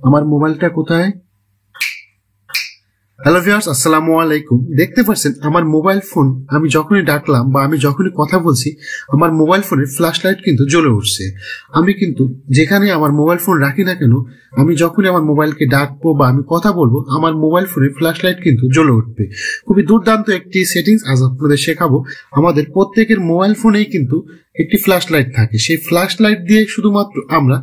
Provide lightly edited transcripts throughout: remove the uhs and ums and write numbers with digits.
আমার মোবাইলটা কোথায়? হ্যালো ভিউয়ার্স, আসসালামু আলাইকুম। দেখতে পাচ্ছেন আমার মোবাইল ফোন আমি যখনই ডাকলাম বা আমি যখনই কথা বলছি আমার মোবাইল ফোনের ফ্ল্যাশ লাইট কিন্তু জ্বলে উঠছে। আমি কিন্তু যেখানে আমার মোবাইল ফোন রাখি না কেন, আমি যখনই আমার মোবাইলকে ডাকবো বা আমি কথা বলবো আমার মোবাইল ফোনের ফ্ল্যাশ লাইট কিন্তু জ্বলে উঠবে। খুবই দুর্দান্ত একটি সেটিংস আজ আপনাদের শেখাবো। আমাদের প্রত্যেকের মোবাইল ফোনেই কিন্তু একটি ফ্ল্যাশ লাইট থাকে। সেই ফ্ল্যাশ লাইট দিয়ে শুধুমাত্র আমরা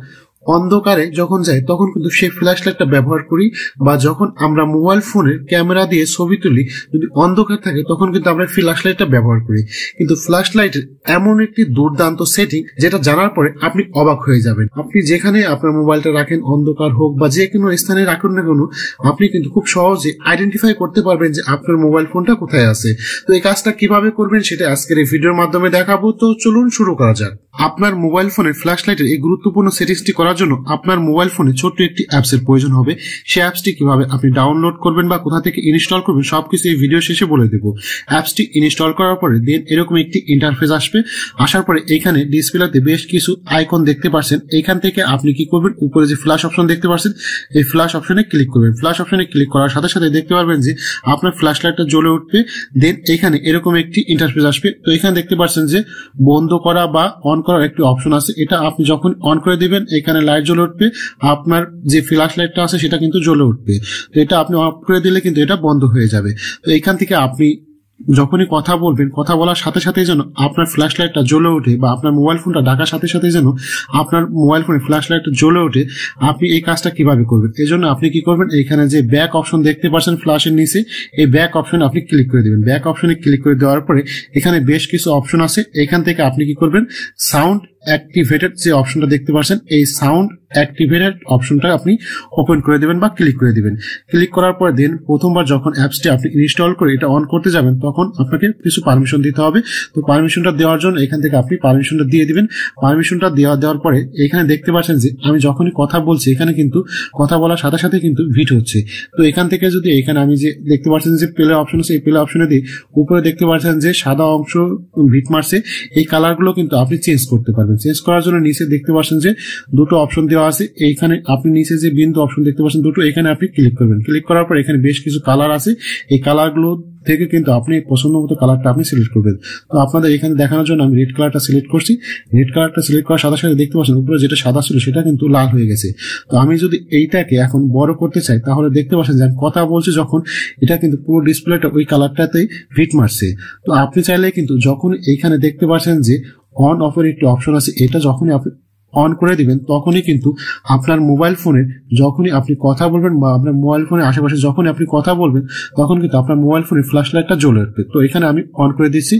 অন্ধকারে যখন যাই তখন কিন্তু সেই ফ্ল্যাশ লাইটটা ব্যবহার করি, বা যখন আমরা মোবাইল ফোনের ক্যামেরা দিয়ে ছবি তুলি যদি অন্ধকার থাকে তখন কিন্তু আমরা ফ্ল্যাশ লাইটটা ব্যবহার করি। কিন্তু ফ্ল্যাশ লাইটের এমন একটি দুর্দান্ত সেটিং যেটা জানার পরে আপনি অবাক হয়ে যাবেন। আপনি যেখানে আপনার মোবাইলটা রাখেন, অন্ধকার হোক বা যে কোনো স্থানে রাখুন না কেন, আপনি কিন্তু খুব সহজে আইডেন্টিফাই করতে পারবেন যে আপনার মোবাইল ফোনটা কোথায় আছে। তো এই কাজটা কিভাবে করবেন সেটা আজকের এই ভিডিওর মাধ্যমে দেখাবো। তো চলুন শুরু করা যাক। আপনার মোবাইল ফোনের ফ্ল্যাশ লাইটের এই গুরুত্বপূর্ণ সেটিংসটি করার জন্য আপনার মোবাইল ফোনে ছোট্ট একটি অ্যাপস এর প্রয়োজন হবে। সেই অ্যাপসটি কিভাবে আপনি ডাউনলোড করবেন বা কোথা থেকে ইনস্টল করবেন সবকিছু এই ভিডিও শেষে বলে দেব। অ্যাপসটি ইনস্টল করার পরে দেন এরকম একটি ইন্টারফেস আসবে। আসার পরে এখানে ডিসপ্লেতে বেশ কিছু আইকন দেখতে পাচ্ছেন। এখান থেকে আপনি কি করবেন, উপরে যে ফ্ল্যাশ অপশন দেখতে পাচ্ছেন এই ফ্ল্যাশ অপশনে ক্লিক করবেন। ফ্ল্যাশ অপশনে ক্লিক করার সাথে সাথে দেখতে পারবেন যে আপনার ফ্ল্যাশ লাইটটা জ্বলে উঠবে। দেন এখানে এরকম একটি ইন্টারফেস আসবে। তো এখানে দেখতে পাচ্ছেন যে বন্ধ করা বা অন করার একটি অপশন আছে। এটা আপনি যখন অন করে দিবেন এখানে লাইট জ্বলে উঠবে, আপনার যে ফ্ল্যাশ লাইটটা আছে সেটা কিন্তু জ্বলে উঠবে। তো এটা আপনি অফ করে দিলে কিন্তু এটা বন্ধ হয়ে যাবে। তো এখান থেকে আপনি যখনই কথা বলবেন, কথা বলার সাথে সাথে যেন আপনার ফ্ল্যাশ লাইটটা জ্বলে ওঠে বা আপনার মোবাইল ফোনটা ডাকার সাথে সাথে যেন আপনার মোবাইল ফোনে ফ্ল্যাশ লাইটটা জ্বলে ওঠে। আপনি এই কাজটা কিভাবে করবেন, এই জন্য আপনি কি করবেন, এখানে যে ব্যাক অপশন দেখতে পাচ্ছেন ফ্ল্যাশের নিচে, এই ব্যাক অপশনে আপনি ক্লিক করে দিবেন। ব্যাক অপশনে ক্লিক করে দেওয়ার পরে এখানে বেশ কিছু অপশন আছে। এখান থেকে আপনি কি করবেন, সাউন্ড অ্যাক্টিভেটেড যে অপশনটা দেখতে পাচ্ছেন এই সাউন্ড অ্যাক্টিভেটেড অপশনটা আপনি ওপেন করে দিবেন বা ক্লিক করে দিবেন। ক্লিক করার পরে দেন প্রথমবার যখন অ্যাপসটি আপনি ইনস্টল করে এটা অন করতে যাবেন তখন আপনাকে কিছু পারমিশন দিতে হবে। তো পারমিশনটা দেওয়ার জন্য এখান থেকে আপনি পারমিশনটা দিয়ে দিবেন। পারমিশনটা দেওয়ার পরে এখানে দেখতে পাচ্ছেন যে আমি যখনই কথা বলছি এখানে কিন্তু কথা বলার সাথে সাথে কিন্তু ভিট হচ্ছে। তো এখান থেকে যদি এখানে আমি যে দেখতে পাচ্ছেন যে প্লে অপশন আছে, এই প্লে অপশনে দিয়ে উপরে দেখতে পাচ্ছেন যে সাদা অংশ ভিট মারছে, এই কালারগুলো কিন্তু আপনি চেঞ্জ করতে পারবেন। চেঞ্জ করার জন্য নিচে দেখতে পাচ্ছেন যে দুটো অপশন দেওয়া আছে। এইখানে আপনি নিচে যে বিন্দু অপশন দেখতে পাচ্ছেন দুটো, এখানে আপনি ক্লিক করবেন। ক্লিক করার পর এখানে বেশ কিছু কালার আছে, এই কালারগুলো থেকে কিন্তু আপনি পছন্দ মতো কালারটা আপনি সিলেক্ট করবেন। তো আপনাদের এখানে দেখানোর জন্য আমি রেড কালারটা সিলেক্ট করছি। রেড কালারটা সিলেক্ট করার সাথে সাথে দেখতে পাচ্ছেন উপরে যেটা সাদা ছিল সেটা কিন্তু লাল হয়ে গেছে। তো আমি যদি এইটাকে এখন বড় করতে চাই তাহলে দেখতে পাচ্ছেন যে আমি কথা বলছি যখন এটা কিন্তু পুরো ডিসপ্লেটা ওই কালারটাতেই ভিট মারছে। তো আপনি চাইলে কিন্তু যখন এইখানে দেখতে পাচ্ছেন যে অন অফের একটি অপশন আছে, এটা যখনই আপনি অন করে দিবেন তখনই কিন্তু আপনার মোবাইল ফোনে যখনই আপনি কথা বলবেন বা আপনার মোবাইল ফোনের আশেপাশে যখনই আপনি কথা বলবেন তখন কিন্তু আপনার মোবাইল ফোনের ফ্ল্যাশ লাইটটা জ্বলে উঠবে। তো এখানে আমি অন করে দিচ্ছি।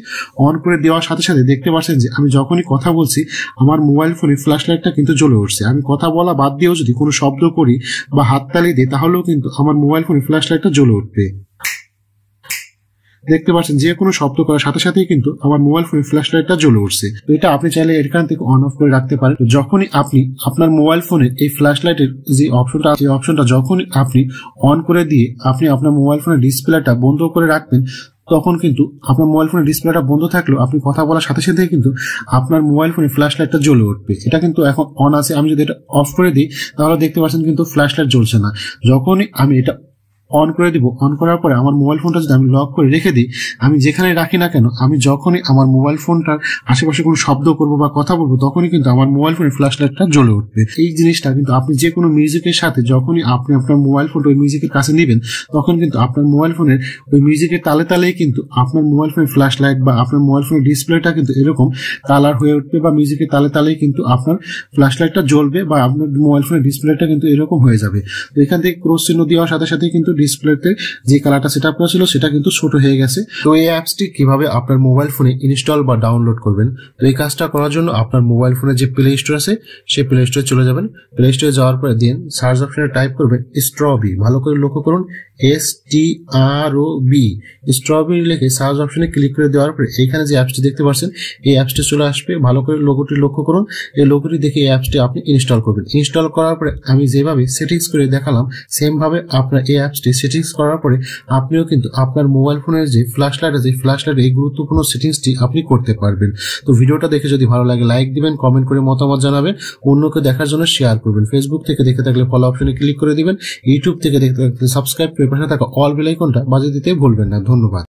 অন করে দেওয়ার সাথে সাথে দেখতে পাচ্ছেন যে আমি যখনই কথা বলছি আমার মোবাইল ফোনের ফ্ল্যাশ লাইটটা কিন্তু জ্বলে উঠছে। আমি কথা বলা বাদ দিয়েও যদি কোনো শব্দ করি বা হাততালি দিই তাহলেও কিন্তু আমার মোবাইল ফোনের ফ্ল্যাশ লাইটটা জ্বলে উঠবে। দেখতে পাচ্ছেন যে কোনো শব্দ করার সাথে সাথেই কিন্তু আমার মোবাইল ফোনের ফ্ল্যাশ লাইটটা জ্বলে উঠছে। তো এটা আপনি চাইলে এখান থেকে অন অফ করে রাখতে পারেন। যখনই আপনি আপনার মোবাইল ফোনের এই ফ্ল্যাশ লাইটের যে অপশনটা যখনই আপনি অন করে দিয়ে আপনি আপনার মোবাইল ফোনের ডিসপ্লেটা বন্ধ করে রাখবেন তখন কিন্তু আপনার মোবাইল ফোনের ডিসপ্লেটা বন্ধ থাকলেও আপনি কথা বলার সাথে সাথে কিন্তু আপনার মোবাইল ফোনের ফ্ল্যাশ লাইটটা জ্বলে উঠবে। এটা কিন্তু এখন অন আছে। আমি যদি এটা অফ করে দিই তাহলে দেখতে পাচ্ছেন কিন্তু ফ্ল্যাশ লাইট জ্বলছে না। যখনই আমি এটা অন করে দিব, অন করার পরে আমার মোবাইল ফোনটা যদি আমি লক করে রেখে দিই, আমি যেখানে রাখি না কেন আমি যখনই আমার মোবাইল ফোনটার আশেপাশে কোনো শব্দ করবো বা কথা বলবো তখনই কিন্তু আমার মোবাইল ফোনের ফ্ল্যাশ লাইটটা জ্বলে উঠবে। এই জিনিসটা কিন্তু আপনি যে কোনো মিউজিকের সাথে যখনই আপনি আপনার মোবাইল ফোনটা ওই মিউজিকের কাছে নেবেন তখন কিন্তু আপনার মোবাইল ফোনের ওই মিউজিকের তালে তালেই কিন্তু আপনার মোবাইল ফোনের ফ্ল্যাশ লাইট বা আপনার মোবাইল ফোনের ডিসপ্লেটা কিন্তু এরকম কালার হয়ে উঠবে, বা মিউজিকের তালে তালেই কিন্তু আপনার ফ্ল্যাশ লাইটটা জ্বলবে বা আপনার মোবাইল ফোনের ডিসপ্লেটা কিন্তু এরকম হয়ে যাবে। তো এখান থেকে ক্রস চিহ্ন দেওয়ার সাথে সাথে কিন্তু ডিসপ্লেতে যে কালারটা সেট আপ করা ছিল সেটা কিন্তু ছোট হয়ে গেছে। তো এই অ্যাপসটি কিভাবে আপনার মোবাইল ফোনে ইনস্টল বা ডাউনলোড করবেন, তো এই কাজটা করার জন্য আপনার মোবাইল ফোনে যে প্লে স্টোর আছে সেই প্লে স্টোরে চলে যাবেন। প্লে স্টোরে যাওয়ার পরে দেন সার্চ অপশনে টাইপ করবেন স্ট্রবি। ভালো করে লক্ষ্য করুন STROB স্ট্রবেরি লিখে সার্চ অপশনে ক্লিক করে দেওয়ার পরে এখানে যে অ্যাপসটি দেখতে পাচ্ছেন এই অ্যাপসটি চলে আসবে। ভালো করে লোগোটি লক্ষ্য করুন, এই লোগোটি দেখে এই অ্যাপসটি আপনি ইনস্টল করবেন। ইনস্টল করার পরে আমি যেভাবে সেটিংস করে দেখালাম সেম ভাবে আপনার এই অ্যাপসটি সেটিংস করার পরে আপনিও কিন্তু আপনার মোবাইল ফোনের যে ফ্ল্যাশ লাইট আছে ফ্ল্যাশ লাইটের এই গুরুত্বপূর্ণ সেটিংসটি আপনি করতে পারবেন। তো ভিডিওটা দেখে যদি ভালো লাগে লাইক দিবেন, কমেন্ট করে মতামত জানাবেন, অন্যকে দেখার জন্য শেয়ার করবেন। ফেসবুক থেকে দেখে থাকলে ফলো অপশনে ক্লিক করে দিবেন, ইউটিউব থেকে দেখতে থাকলে সাবস্ক্রাইব করে পাশে থাকা অল বেল আইকনটা বাজিয়ে দিতে ভুলবেন না। ধন্যবাদ।